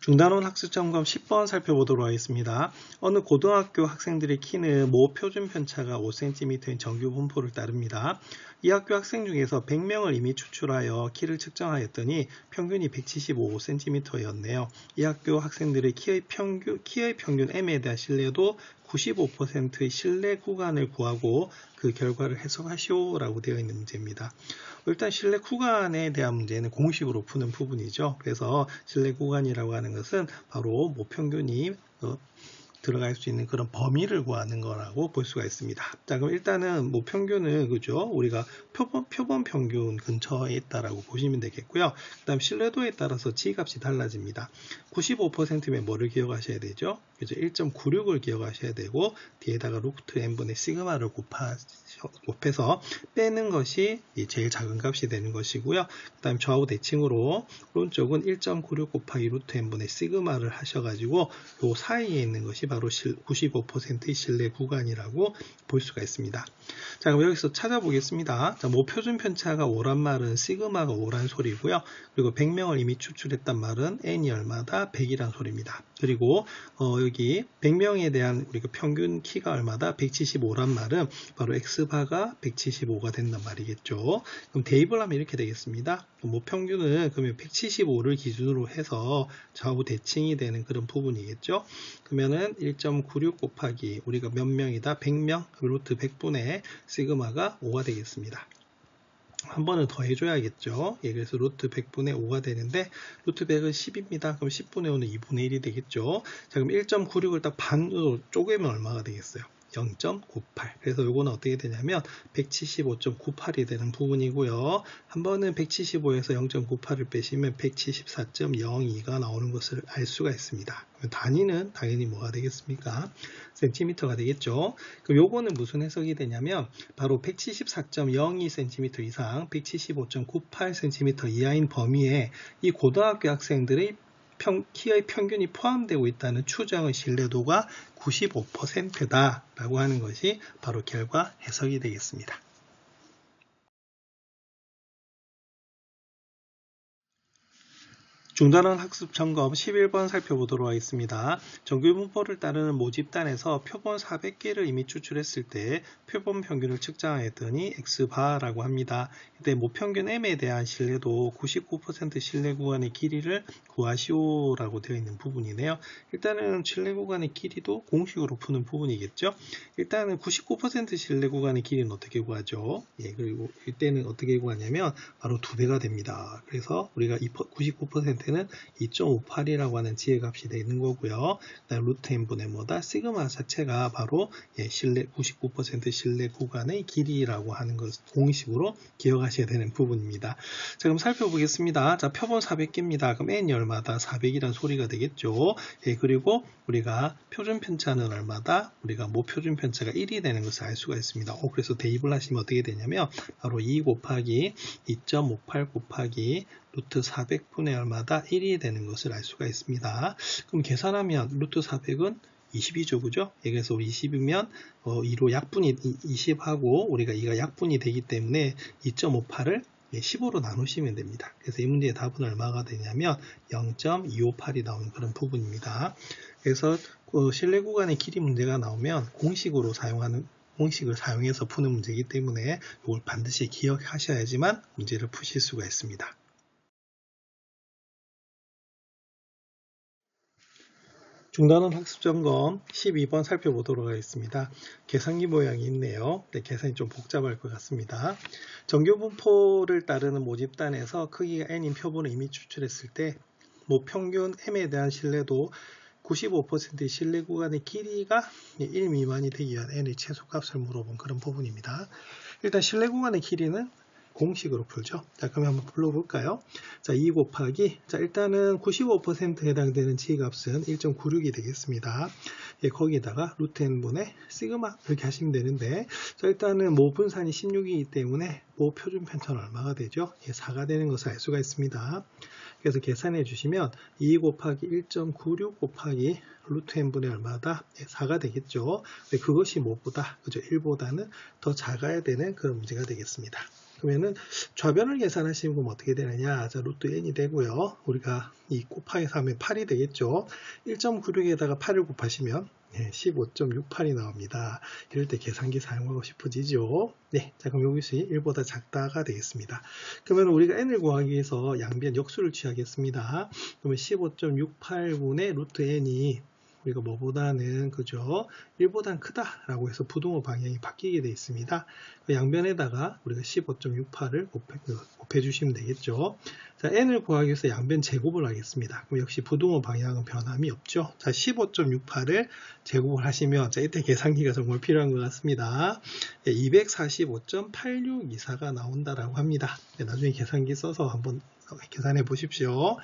중단원 학습점검 10번 살펴보도록 하겠습니다. 어느 고등학교 학생들의 키는 모 표준 편차가 5cm인 정규 분포를 따릅니다. 이 학교 학생 중에서 100명을 이미 추출하여 키를 측정하였더니 평균이 175cm였네요. 이 학교 학생들의 키의 평균 M에 대한 신뢰도 95%의 신뢰 구간을 구하고 그 결과를 해석하시오 라고 되어 있는 문제입니다. 일단 신뢰 구간에 대한 문제는 공식으로 푸는 부분이죠. 그래서 신뢰 구간이라고 하는 것은 바로 모평균이 들어갈 수 있는 그런 범위를 구하는 거라고 볼 수가 있습니다. 자, 그럼 일단은 뭐 평균은 그죠? 우리가 표본 평균 근처에 있다라고 보시면 되겠고요. 그다음 신뢰도에 따라서 G값이 달라집니다. 95%면 뭐를 기억하셔야 되죠? 그죠? 1.96을 기억하셔야 되고 뒤에다가 루트 n분의 시그마를 곱해서 빼는 것이 제일 작은 값이 되는 것이고요. 그다음 좌우 대칭으로 오른쪽은 1.96 곱하기 루트 n분의 시그마를 하셔가지고 요 사이에 있는 것이 바로 95%의 신뢰 구간이라고 볼 수가 있습니다. 자, 그럼 여기서 찾아보겠습니다. 자, 뭐 표준 편차가 5란 말은 시그마가 5란 소리고요. 그리고 100명을 이미 추출했단 말은 n이 얼마다? 100이란 소리입니다. 그리고 여기 100명에 대한 우리가 평균 키가 얼마다? 175란 말은 바로 x바가 175가 된단 말이겠죠. 그럼 대입을 하면 이렇게 되겠습니다. 뭐 평균은 그러면 175를 기준으로 해서 좌우 대칭이 되는 그런 부분이겠죠. 그러면은 1.96 곱하기 우리가 몇 명이다? 100명 루트 100분의 시그마가 5가 되겠습니다. 한 번은 더 해줘야겠죠. 예, 그래서 루트 100분의 5가 되는데 루트 100은 10입니다. 그럼 10분의 5는 2분의 1이 되겠죠. 자, 그럼 1.96을 딱 반으로 쪼개면 얼마가 되겠어요? 0.98. 그래서 요거는 어떻게 되냐면 175.98이 되는 부분이고요. 한 번은 175에서 0.98을 빼시면 174.02가 나오는 것을 알 수가 있습니다. 단위는 당연히 뭐가 되겠습니까? 센티미터가 되겠죠. 그럼 요거는 무슨 해석이 되냐면 바로 174.02cm 이상 175.98cm 이하인 범위에 이 고등학교 학생들의 키의 평균이 포함되고 있다는 추정의 신뢰도가 95%다 라고 하는 것이 바로 결과 해석이 되겠습니다. 중단원 학습 점검 11번 살펴보도록 하겠습니다. 정규 분포를 따르는 모집단에서 표본 400개를 이미 추출했을 때 표본 평균을 측정하였더니 x바라고 합니다. 이때 모평균 m에 대한 신뢰도 99% 신뢰 구간의 길이를 구하시오라고 되어 있는 부분이네요. 일단은 신뢰 구간의 길이도 공식으로 푸는 부분이겠죠. 일단은 99% 신뢰 구간의 길이는 어떻게 구하죠? 예, 그리고 이때는 어떻게 구하냐면 바로 2배가 됩니다. 그래서 우리가 99%는 2.58이라고 하는 지혜값이 되는 거고요. 그다음 루트 n분의 뭐다? 시그마 자체가 바로 신뢰 99% 신뢰 구간의 길이라고 하는 것 공식으로 기억하셔야 되는 부분입니다. 자, 그럼 살펴보겠습니다. 자, 표본 400개입니다. 그럼 n이 얼마다? 400이란 소리가 되겠죠. 예, 그리고 우리가 표준 편차는 얼마다? 우리가 모표준 편차가 1이 되는 것을 알 수가 있습니다. 그래서 대입을 하시면 어떻게 되냐면 바로 2 곱하기 2.58 곱하기 루트 400분의 얼마다? 1이 되는 것을 알 수가 있습니다. 그럼 계산하면 루트 400은 20이죠, 그죠? 그래서 20이면 2로 약분이 20하고 우리가 2가 약분이 되기 때문에 2.58을 15로 나누시면 됩니다. 그래서 이 문제의 답은 얼마가 되냐면 0.258이 나오는 그런 부분입니다. 그래서 신뢰 구간의 길이 문제가 나오면 공식을 사용해서 푸는 문제이기 때문에 이걸 반드시 기억하셔야지만 문제를 푸실 수가 있습니다. 중단원 학습점검 12번 살펴보도록 하겠습니다. 계산기 모양이 있네요. 네, 계산이 좀 복잡할 것 같습니다. 정규 분포를 따르는 모집단에서 크기가 n인 표본을 이미 추출했을 때 평균 m에 대한 신뢰도 95%의 신뢰 구간의 길이가 1 미만이 되기 위한 n의 최소값을 물어본 그런 부분입니다. 일단 신뢰 구간의 길이는 공식으로 풀죠. 자, 그럼 한번 불러볼까요? 자, 2 곱하기, 자, 일단은 95%에 해당되는 G값은 1.96이 되겠습니다. 거기에다가 루트 n분의 시그마 이렇게 하시면 되는데, 자, 일단은 모 분산이 16이기 때문에 모 표준 편차는 얼마가 되죠? 4가 되는 것을 알 수가 있습니다. 그래서 계산해 주시면 2 곱하기 1.96 곱하기 루트 n분의 얼마다? 4가 되겠죠. 근데 그것이 뭐보다, 그죠? 1보다는 더 작아야 되는 그런 문제가 되겠습니다. 그러면은 좌변을 계산하시면 어떻게 되느냐? 자, 루트 n이 되고요. 우리가 이 곱하기해서 하면 8이 되겠죠. 1.96에다가 8을 곱하시면 15.68이 나옵니다. 이럴 때 계산기 사용하고 싶어지죠. 네, 자, 그럼 이것이 1보다 작다가 되겠습니다. 그러면 우리가 n을 구하기 위해서 양변 역수를 취하겠습니다. 그러면 15.68분의 루트 n이 우리가 뭐보다는, 그죠? 1보다는 크다라고 해서 부동호 방향이 바뀌게 되어 있습니다. 그 양변에다가 우리가 15.68을 곱해주시면 되겠죠. 자, n을 구하기 위해서 양변 제곱을 하겠습니다. 그럼 역시 부동호 방향은 변함이 없죠. 자, 15.68을 제곱을 하시면, 자, 이때 계산기가 정말 필요한 것 같습니다. 245.8624가 나온다라고 합니다. 나중에 계산기 써서 한번 계산해 보십시오.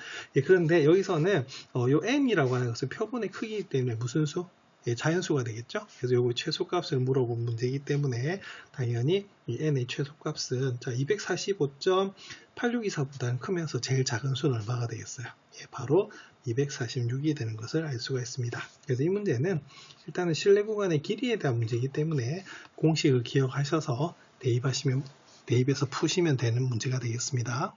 그런데 여기서는 요 n이라고 하는 것은 표본의 크기이기 때문에 무슨 수? 자연수가 되겠죠. 그래서 요거 최소값을 물어본 문제이기 때문에 당연히 이 n의 최소값은, 자, 245.8624보다는 크면서 제일 작은 수는 얼마가 되겠어요? 바로 246이 되는 것을 알 수가 있습니다. 그래서 이 문제는 일단은 실내 구간의 길이에 대한 문제이기 때문에 공식을 기억하셔서 대입해서 푸시면 되는 문제가 되겠습니다.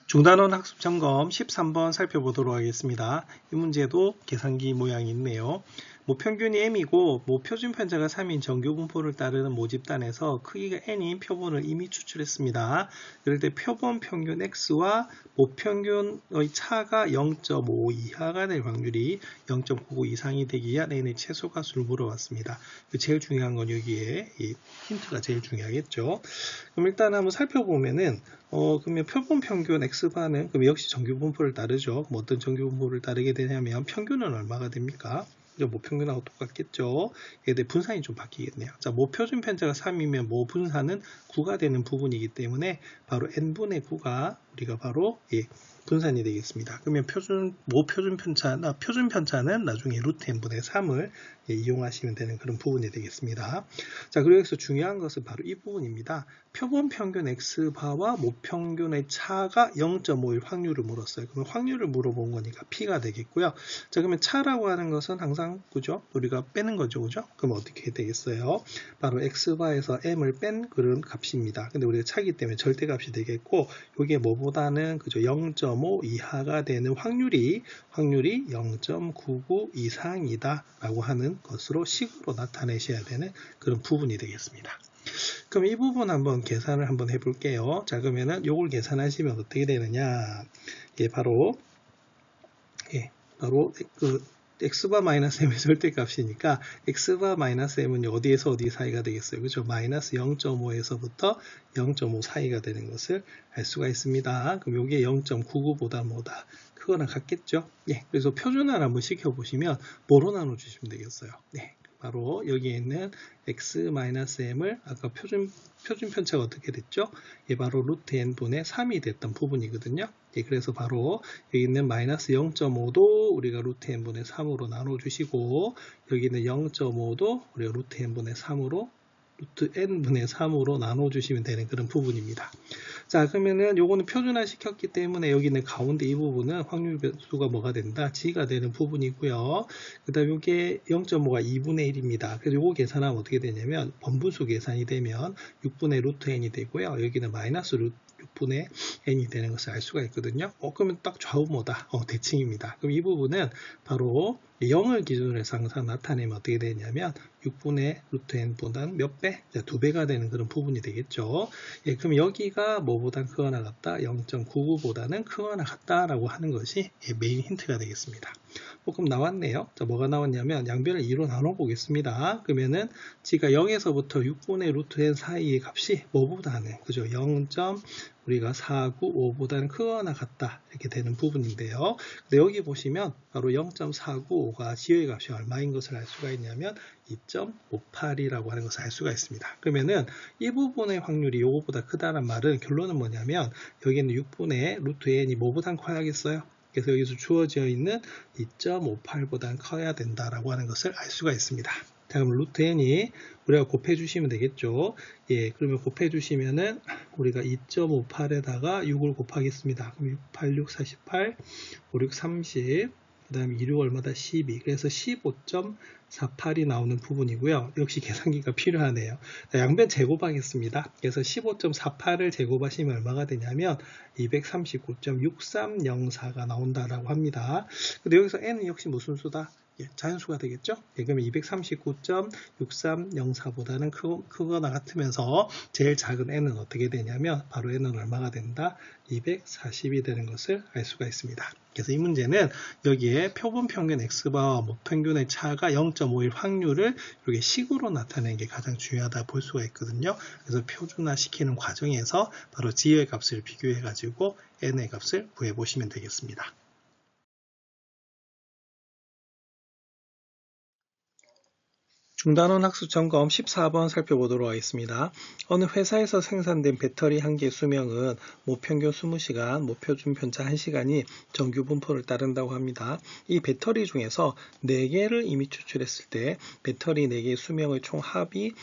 중단원 학습 점검 13번 살펴보도록 하겠습니다. 이 문제도 계산기 모양이 있네요. 모평균이 m이고 모표준 편차가 3인 정규 분포를 따르는 모집단에서 크기가 n인 표본을 이미 추출했습니다. 그럴 때 표본 평균 x와 모평균의 차가 0.5 이하가 될 확률이 0.99 이상이 되기 위한 n의 최소값을 물어봤습니다. 제일 중요한 건 여기에 이 힌트가 제일 중요하겠죠. 그럼 일단 한번 살펴보면은 그러면 표본 평균 x바는 그럼 역시 정규 분포를 따르죠. 그럼 어떤 정규 분포를 따르게 되냐면 평균은 얼마가 됩니까? 모평균하고 똑같겠죠. 얘들 분산이 좀 바뀌겠네요. 자, 모표준 편차가 3이면 모분산은 9가 되는 부분이기 때문에 바로 n분의 9가 우리가 바로 분산이 되겠습니다. 그러면 모표준 편차는 나중에 루트 n분의 3을 이용하시면 되는 그런 부분이 되겠습니다. 자, 그리고 여기서 중요한 것은 바로 이 부분입니다. 표본 평균 x바와 모평균의 차가 0.5일 확률을 물었어요. 그러면 확률을 물어본 거니까 p가 되겠고요. 자, 그러면 차라고 하는 것은 항상, 그죠? 우리가 빼는 거죠, 그죠? 그럼 어떻게 되겠어요? 바로 x바에서 m을 뺀 그런 값입니다. 근데 우리가 차기 때문에 절대값이 되겠고, 이게 뭐보다는, 그죠? 0.5 이하가 되는 확률이 0.99 이상이다 라고 하는 것으로 식으로 나타내셔야 되는 그런 부분이 되겠습니다. 그럼 이 부분 한번 계산을 한번 해볼게요. 자, 그러면은 요걸 계산하시면 어떻게 되느냐? 바로 그 x바 마이너스 m의 절대값이니까 x바 마이너스 m은 어디에서 어디 사이가 되겠어요? 그죠? 마이너스 0.5에서부터 0.5 사이가 되는 것을 알 수가 있습니다. 그럼 이게 0.99보다 뭐다? 크거나 같겠죠? 그래서 표준화를 한번 시켜보시면 뭐로 나눠주시면 되겠어요? 바로 여기에 있는 x-m을 아까 표준 편차가 어떻게 됐죠? 바로 루트 n분의 3이 됐던 부분이거든요. 그래서 바로 여기 있는 마이너스 0.5도 우리가 루트 n분의 3으로 나눠주시고, 여기 있는 0.5도 우리가 루트 n분의 3으로 나눠주시면 되는 그런 부분입니다. 자, 그러면은 요거는 표준화 시켰기 때문에 여기 있는 가운데 이 부분은 확률 변수가 뭐가 된다? g가 되는 부분이고요. 그 다음 요게 0.5가 2분의 1입니다. 그래서 요거 계산하면 어떻게 되냐면 번분수 계산이 되면 6분의 루트 n이 되고요. 여기는 마이너스 6분의 n이 되는 것을 알 수가 있거든요. 그러면 딱 좌우 뭐다? 대칭입니다. 그럼 이 부분은 바로 0을 기준으로 해서 항상 나타내면 어떻게 되냐면 6분의 루트 n보다는 몇 배? 2배가 되는 그런 부분이 되겠죠. 그럼 여기가 뭐보다 크거나 같다? 0.99보다는 크거나 같다라고 하는 것이 메인 힌트가 되겠습니다. 그럼 나왔네요. 자, 뭐가 나왔냐면 양변을 2로 나눠 보겠습니다. 그러면은 g가 0에서부터 6분의 루트 n 사이의 값이 뭐보다는, 그죠? 0.495보다는 크거나 같다 이렇게 되는 부분인데요. 근데 여기 보시면 바로 0.495가 g의 값이 얼마인 것을 알 수가 있냐면 2.58이라고 하는 것을 알 수가 있습니다. 그러면은 이 부분의 확률이 이거보다 크다는 말은 결론은 뭐냐면 여기는 6분의 루트 n이 뭐보다 커야겠어요? 그래서 여기서 주어져 있는 2.58보다는 커야 된다라고 하는 것을 알 수가 있습니다. 자, 그럼 루트 n이 우리가 곱해 주시면 되겠죠. 예, 그러면 곱해 주시면은 우리가 2.58에다가 6을 곱하겠습니다. 그럼 6, 8, 6, 48, 5, 6, 30, 그 다음에 2, 6 얼마다 12. 그래서 15.48이 나오는 부분이고요. 역시 계산기가 필요하네요. 자, 양변 제곱하겠습니다. 그래서 15.48을 제곱하시면 얼마가 되냐면 239.6304가 나온다라고 합니다. 근데 여기서 n은 역시 무슨 수다? 예, 자연수가 되겠죠? 예, 그러면 239.6304보다는 크거나 같으면서 제일 작은 n은 어떻게 되냐면 바로 n은 얼마가 된다? 240이 되는 것을 알 수가 있습니다. 그래서 이 문제는 여기에 표본 평균 x바와 모평균의 차가 0.51 확률을 이렇게 식으로 나타내는 게 가장 중요하다 볼 수가 있거든요. 그래서 표준화시키는 과정에서 바로 g의 값을 비교해 가지고 n의 값을 구해 보시면 되겠습니다. 중단원 학습 점검 14번 살펴보도록 하겠습니다. 어느 회사에서 생산된 배터리 한 개 수명은 모평균 20시간, 모표준 편차 1시간이 정규 분포를 따른다고 합니다. 이 배터리 중에서 4개를 이미 추출했을 때 배터리 4개의 수명의 총 합이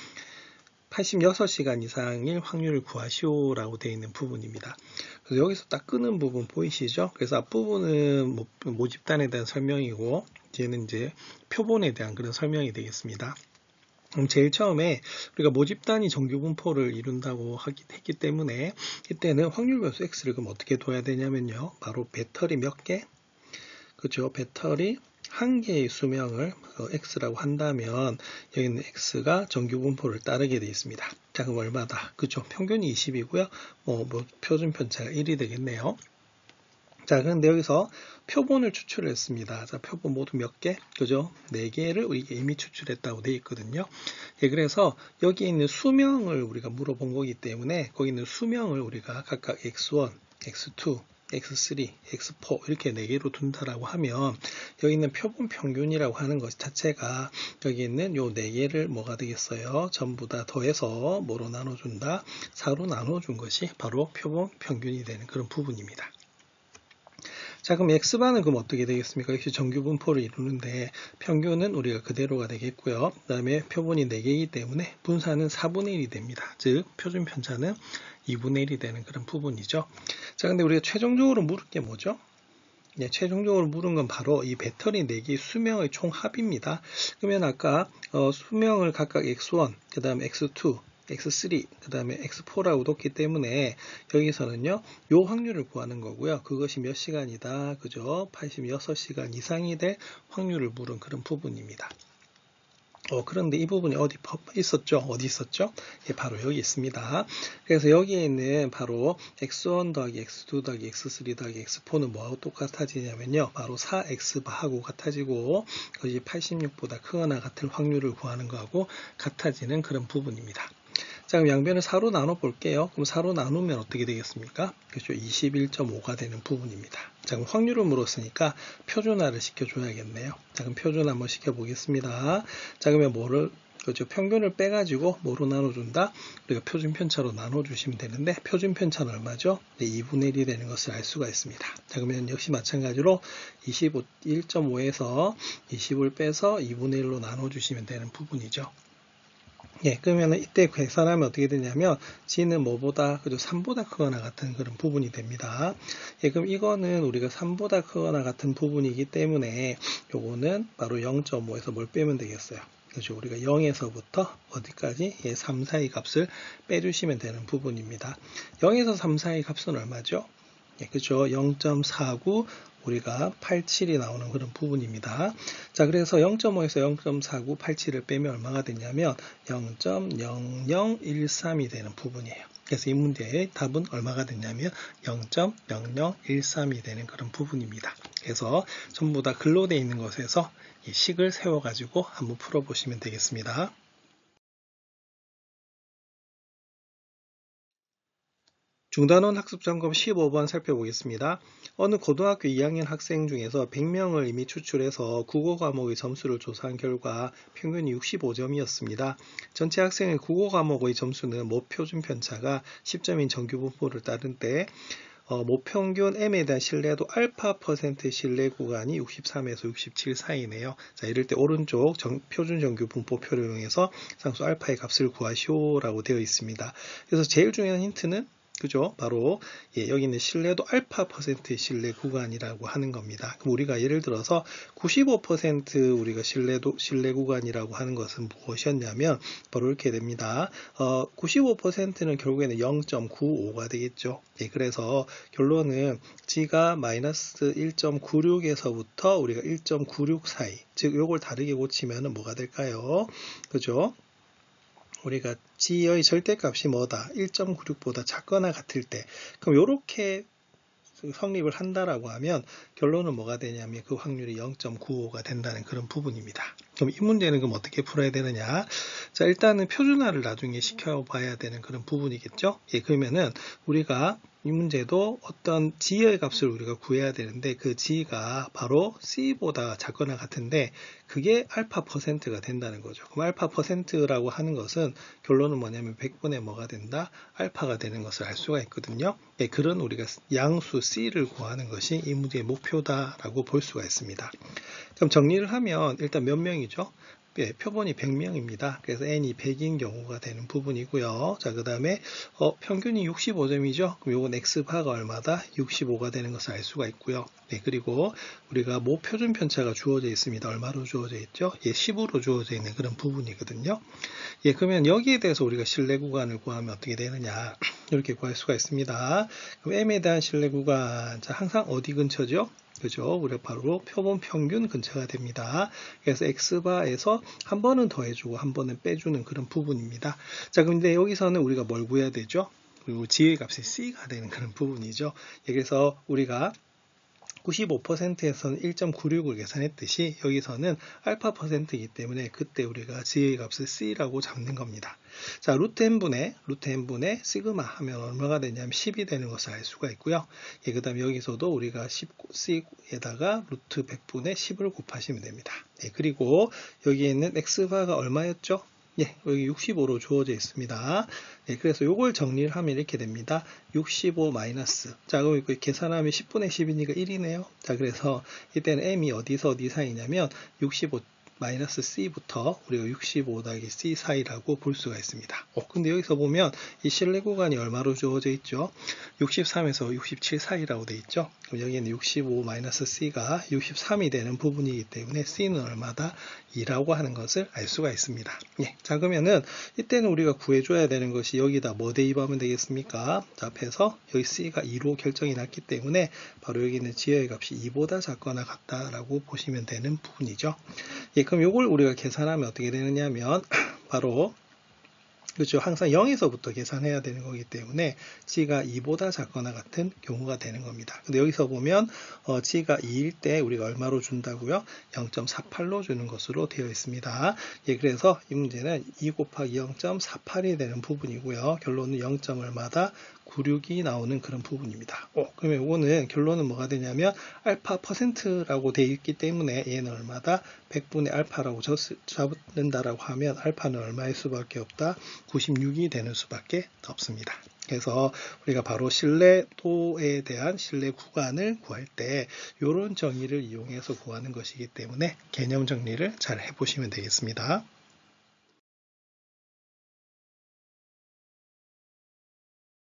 86시간 이상일 확률을 구하시오라고 되어 있는 부분입니다. 그래서 여기서 딱 끄는 부분 보이시죠? 그래서 앞부분은 모집단에 대한 설명이고 뒤에는 이제 표본에 대한 그런 설명이 되겠습니다. 그럼 제일 처음에 우리가 모집단이 정규 분포를 이룬다고 했기 때문에 이때는 확률 변수 x를 그럼 어떻게 둬야 되냐면요. 바로 배터리 몇 개? 그죠? 배터리 한 개의 수명을 x라고 한다면 여기는 x가 정규 분포를 따르게 되어 있습니다. 자, 그럼 얼마다? 그죠? 평균이 20이고요. 표준 편차가 1이 되겠네요. 자, 그런데 여기서 표본을 추출을 했습니다. 자, 표본 모두 몇 개? 그죠? 4개를 우리가 이미 추출했다고 되어 있거든요. 예, 그래서 여기 있는 수명을 우리가 물어본 거기 때문에 거기 있는 수명을 우리가 각각 x1, x2, x3, x4 이렇게 4개로 둔다라고 하면 여기 있는 표본 평균이라고 하는 것 자체가 여기 있는 요 4개를 뭐가 되겠어요? 전부 다 더해서 뭐로 나눠준다? 4로 나눠준 것이 바로 표본 평균이 되는 그런 부분입니다. 자, 그럼 x반은 그럼 어떻게 되겠습니까? 역시 정규 분포를 이루는데 평균은 우리가 그대로가 되겠고요. 그 다음에 표본이 4개이기 때문에 분산은 4분의 1이 됩니다. 즉 표준 편차는 2분의 1이 되는 그런 부분이죠. 자, 근데 우리가 최종적으로 물을 게 뭐죠? 네, 최종적으로 물은 건 바로 이 배터리 4개의 수명의 총 합입니다. 그러면 아까 수명을 각각 x1, 그 다음에 x2, x3, 그 다음에 x4라고 뒀기 때문에 여기서는요, 요 확률을 구하는 거고요. 그것이 몇 시간이다? 그죠? 86시간 이상이 될 확률을 물은 그런 부분입니다. 그런데 이 부분이 어디 있었죠? 어디 있었죠? 예, 바로 여기 있습니다. 그래서 여기에 있는 바로 x1 더하기 x2 더하기 x3 더하기 x4는 뭐하고 똑같아지냐면요. 바로 4x바하고 같아지고 그것이 86보다 크거나 같은 확률을 구하는 거하고 같아지는 그런 부분입니다. 자, 그럼 양변을 4로 나눠 볼게요. 그럼 4로 나누면 어떻게 되겠습니까? 그렇죠. 21.5가 되는 부분입니다. 자, 그럼 확률을 물었으니까 표준화를 시켜줘야겠네요. 자, 그럼 표준화 한번 시켜보겠습니다. 자, 그러면 그렇죠. 평균을 빼가지고 뭐로 나눠준다? 우리가 표준 편차로 나눠주시면 되는데, 표준 편차는 얼마죠? 네, 2분의 1이 되는 것을 알 수가 있습니다. 자, 그러면 역시 마찬가지로 1.5에서 20을 빼서 2분의 1로 나눠주시면 되는 부분이죠. 예, 그러면 이때 계산하면 어떻게 되냐면 g는 뭐보다 그죠 3보다 크거나 같은 그런 부분이 됩니다. 예, 그럼 이거는 우리가 3보다 크거나 같은 부분이기 때문에 요거는 바로 0.5에서 뭘 빼면 되겠어요. 그죠? 우리가 0에서부터 어디까지? 예, 3 사이 값을 빼주시면 되는 부분입니다. 0에서 3 사이 값은 얼마죠? 예, 그죠? 0.49 우리가 87이 나오는 그런 부분입니다. 자, 그래서 0.5에서 0.49, 87을 빼면 얼마가 되냐면 0.0013이 되는 부분이에요. 그래서 이 문제의 답은 얼마가 되냐면 0.0013이 되는 그런 부분입니다. 그래서 전부 다 글로 되어 있는 것에서 이 식을 세워가지고 한번 풀어보시면 되겠습니다. 중단원 학습점검 15번 살펴보겠습니다. 어느 고등학교 2학년 학생 중에서 100명을 이미 추출해서 국어 과목의 점수를 조사한 결과 평균이 65점이었습니다. 전체 학생의 국어 과목의 점수는 모표준 편차가 10점인 정규 분포를 따른 때 모평균 M에 대한 신뢰도 알파 퍼센트 신뢰 구간이 63에서 67 사이네요. 자, 이럴 때 오른쪽 표준 정규 분포표를 이용해서 상수 알파의 값을 구하시오라고 되어 있습니다. 그래서 제일 중요한 힌트는 그죠? 바로 여기 있는 신뢰도 알파 퍼센트 신뢰 구간이라고 하는 겁니다. 그럼 우리가 예를 들어서 95% 우리가 신뢰 구간이라고 하는 것은 무엇이었냐면 바로 이렇게 됩니다. 95%는 결국에는 0.95가 되겠죠. 그래서 결론은 G가 마이너스 1.96에서부터 우리가 1.96 사이, 즉 요걸 다르게 고치면 뭐가 될까요? 그죠? 우리가 G의 절대값이 뭐다? 1.96보다 작거나 같을 때, 그럼 이렇게 성립을 한다라고 하면 결론은 뭐가 되냐면 그 확률이 0.95가 된다는 그런 부분입니다. 그럼 이 문제는 그럼 어떻게 풀어야 되느냐? 자, 일단은 표준화를 나중에 시켜봐야 되는 그런 부분이겠죠? 그러면은 우리가 이 문제도 어떤 G의 값을 우리가 구해야 되는데 그 G가 바로 C보다 작거나 같은데 그게 알파 퍼센트가 된다는 거죠. 그럼 알파 퍼센트라고 하는 것은 결론은 뭐냐면 100분의 뭐가 된다? 알파가 되는 것을 알 수가 있거든요. 그런 우리가 양수 C를 구하는 것이 이 문제의 목표다라고 볼 수가 있습니다. 그럼 정리를 하면 일단 몇 명이죠? 표본이 100명입니다. 그래서 n이 100인 경우가 되는 부분이고요. 자, 그 다음에 평균이 65점이죠. 그럼 요건 x바가 얼마다? 65가 되는 것을 알 수가 있고요. 그리고 우리가 모 표준 편차가 주어져 있습니다. 얼마로 주어져 있죠? 10으로 주어져 있는 그런 부분이거든요. 그러면 여기에 대해서 우리가 신뢰 구간을 구하면 어떻게 되느냐? 이렇게 구할 수가 있습니다. 그럼 m에 대한 신뢰 구간, 자, 항상 어디 근처죠? 그죠? 우리가 바로 표본 평균 근처가 됩니다. 그래서 x바에서 한 번은 더해주고 한 번은 빼주는 그런 부분입니다. 자, 근데 여기서는 우리가 뭘 구해야 되죠? 그리고 G의 값이 C가 되는 그런 부분이죠. 그래서 우리가 95%에서는 1.96을 계산했듯이 여기서는 알파 퍼센트이기 때문에 그때 우리가 G의 값을 C라고 잡는 겁니다. 자, 루트 n분의 시그마 하면 얼마가 되냐면 10이 되는 것을 알 수가 있고요. 그 다음에 여기서도 우리가 C에다가 루트 100분의 10을 곱하시면 됩니다. 그리고 여기에 있는 x바가 얼마였죠? 여기 65로 주어져 있습니다. 그래서 이걸 정리를 하면 이렇게 됩니다. 65 마이너스. 자, 그럼 이거 계산하면 10분의 10이니까 1이네요. 자, 그래서 이때는 m이 어디서 어디 사이냐면 65 마이너스 C부터 우리가 65 더하기 C 사이라고 볼 수가 있습니다. 근데 여기서 보면 이 신뢰 구간이 얼마로 주어져 있죠? 63에서 67 사이라고 되어 있죠? 그럼 여기는 65 마이너스 C가 63이 되는 부분이기 때문에 C는 얼마다? 2라고 하는 것을 알 수가 있습니다. 자, 그러면은 이때는 우리가 구해줘야 되는 것이 여기다 뭐 대입하면 되겠습니까? 자, 앞에서 여기 C가 2로 결정이 났기 때문에 바로 여기 있는 G의 값이 2보다 작거나 같다라고 보시면 되는 부분이죠. 그럼 이걸 우리가 계산하면 어떻게 되느냐 하면 바로 그렇죠. 항상 0에서부터 계산해야 되는 거기 때문에 G가 2보다 작거나 같은 경우가 되는 겁니다. 근데 여기서 보면 G가 2일 때 우리가 얼마로 준다고요? 0.48로 주는 것으로 되어 있습니다. 그래서 이 문제는 2 곱하기 0.48이 되는 부분이고요. 결론은 0. 얼마다? 96이 나오는 그런 부분입니다. 그러면 이거는 결론은 뭐가 되냐면 알파 퍼센트라고 되어 있기 때문에 얘는 얼마다? 100분의 알파라고 잡는다라고 하면 알파는 얼마일 수밖에 없다? 96이 되는 수밖에 없습니다. 그래서 우리가 바로 신뢰도에 대한 신뢰 구간을 구할 때 이런 정의를 이용해서 구하는 것이기 때문에 개념 정리를 잘 해보시면 되겠습니다.